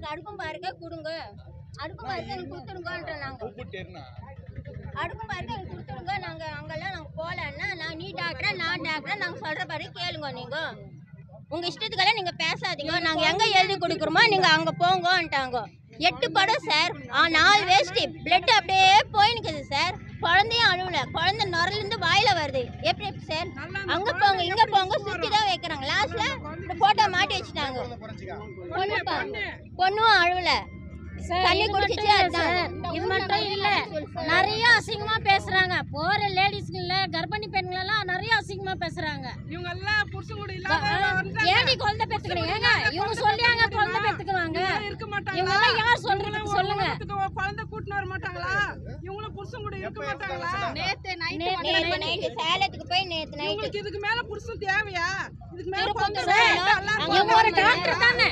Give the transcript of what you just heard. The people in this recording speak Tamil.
எங்களுக்கு அடுக்கும் பாருங்க கொடுங்க, அடுக்கும் பாருங்க எனக்கு கொடுத்துருங்கன்ற நாங்க அடுக்கும் பாருங்க எனக்கு கொடுத்துருங்க. நாங்க அங்கெல்லாம் நாங்க போலன்னா நீ டாக்டரா நான் டாக்டரா நாங்க சொல்றபடி கேளுங்க. நீங்க உங்க இஷ்டத்துக்கெல்லாம் நீங்க பேசாதீங்க. நாங்க எங்க எழுதி கொடுக்குறோமோ நீங்க அங்க போங்கன்ட்டாங்க. 8 படம் சார், 4 வேஸ்ட் பிளட் அப்படியே போயினுக்குது சார். குழந்தையும் அழுவல, குழந்தை நுரலிருந்து வாயில வருது. எப்படி சார்? அங்க போங்க இங்க போங்க சுத்தி தான் வைக்கிறாங்க. லாஸ்ட்ல இந்த போட்டோ மாட்டி வச்சுட்டாங்க. பொண்ணும் அழுவல, தண்ணி குடிச்சிச்சு. இது மட்டும் இல்ல, நிறைய அசிங்கமா பேசுறாங்க. போற லேடிஸ்க்கு இல்ல, கர்ப்பிணி பெண்கள் எல்லாம் நிறைய அசிங்கமா பேசுறாங்க. இவங்க எல்லாம் புருஷன் கூட இல்லாத ஏடி குழந்தை பெத்துக்கிறீங்க? இவங்க சொல்லியாங்க குழந்தை பெத்துக்குவாங்க. இருக்க மாட்டாங்க. இவங்க எல்லாம் யார் சொல்றதுக்கு சொல்லுங்க. குழந்தை கூட்டிட்டு வர மாட்டாங்களா? இவங்களும் புருஷன் கூட இருக்க மாட்டாங்களா? நேத்து நைட் சேலத்துக்கு போய் நேத்து நைட் இவங்களுக்கு இதுக்கு மேல புருஷன் தேவையா? இதுக்கு மேல இவங்க ஒரு டாக்டர் தானே.